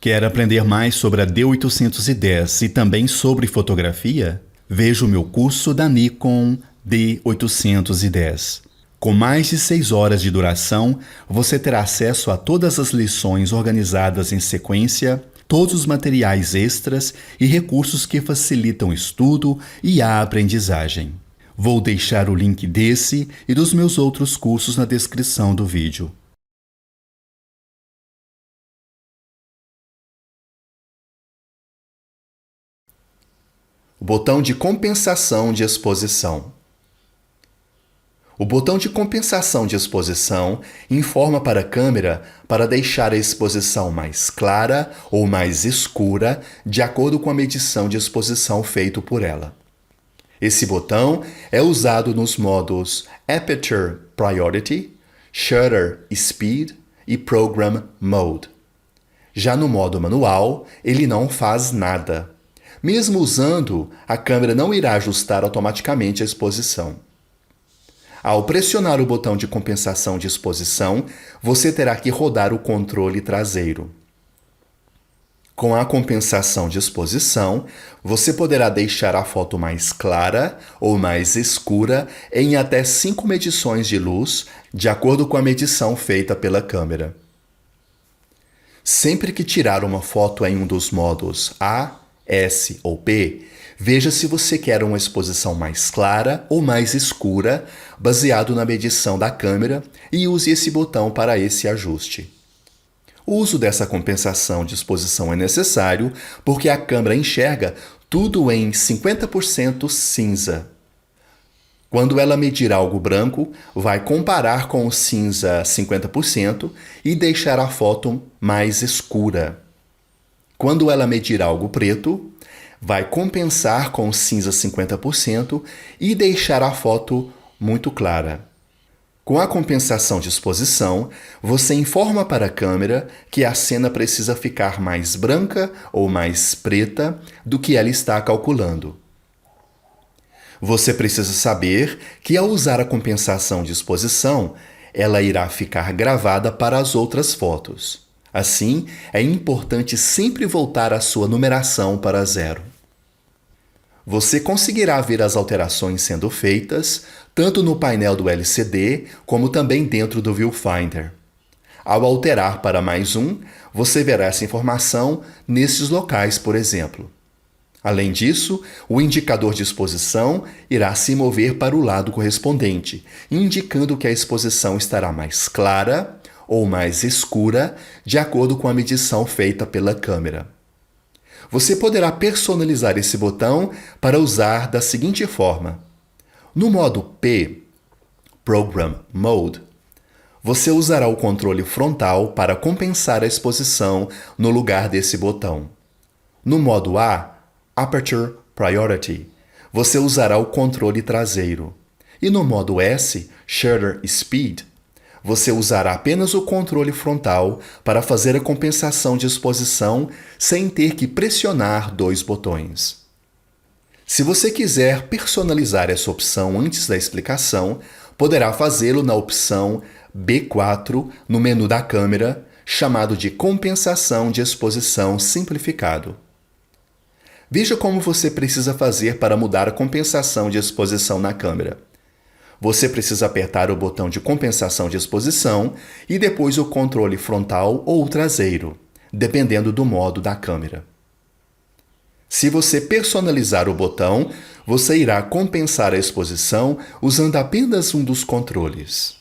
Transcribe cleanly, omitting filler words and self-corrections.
Quer aprender mais sobre a D810 e também sobre fotografia? Veja o meu curso da Nikon D810. Com mais de 6 horas de duração, você terá acesso a todas as lições organizadas em sequência, todos os materiais extras e recursos que facilitam o estudo e a aprendizagem. Vou deixar o link desse e dos meus outros cursos na descrição do vídeo. Botão de compensação de exposição. O botão de compensação de exposição informa para a câmera para deixar a exposição mais clara ou mais escura de acordo com a medição de exposição feita por ela. Esse botão é usado nos modos Aperture Priority, Shutter Speed e Program Mode. Já no modo manual, ele não faz nada. Mesmo usando, a câmera não irá ajustar automaticamente a exposição. Ao pressionar o botão de compensação de exposição, você terá que rodar o controle traseiro. Com a compensação de exposição, você poderá deixar a foto mais clara ou mais escura em até 5 medições de luz, de acordo com a medição feita pela câmera. Sempre que tirar uma foto em um dos modos A, S ou P, veja se você quer uma exposição mais clara ou mais escura, baseado na medição da câmera, e use esse botão para esse ajuste. O uso dessa compensação de exposição é necessário porque a câmera enxerga tudo em 50% cinza. Quando ela medir algo branco, vai comparar com o cinza 50% e deixar a foto mais escura. Quando ela medir algo preto, vai compensar com o cinza 50% e deixar a foto muito clara. Com a compensação de exposição, você informa para a câmera que a cena precisa ficar mais branca ou mais preta do que ela está calculando. Você precisa saber que ao usar a compensação de exposição, ela irá ficar gravada para as outras fotos. Assim, é importante sempre voltar a sua numeração para 0. Você conseguirá ver as alterações sendo feitas, tanto no painel do LCD, como também dentro do Viewfinder. Ao alterar para mais um, você verá essa informação nesses locais, por exemplo. Além disso, o indicador de exposição irá se mover para o lado correspondente, indicando que a exposição estará mais clara ou mais escura, de acordo com a medição feita pela câmera. Você poderá personalizar esse botão para usar da seguinte forma. No modo P, Program Mode, você usará o controle frontal para compensar a exposição no lugar desse botão. No modo A, Aperture Priority, você usará o controle traseiro. E no modo S, Shutter Speed, você usará apenas o controle frontal para fazer a compensação de exposição sem ter que pressionar 2 botões. Se você quiser personalizar essa opção antes da explicação, poderá fazê-lo na opção B4 no menu da câmera, chamado de Compensação de Exposição Simplificado. Veja como você precisa fazer para mudar a compensação de exposição na câmera. Você precisa apertar o botão de compensação de exposição e depois o controle frontal ou traseiro, dependendo do modo da câmera. Se você personalizar o botão, você irá compensar a exposição usando apenas um dos controles.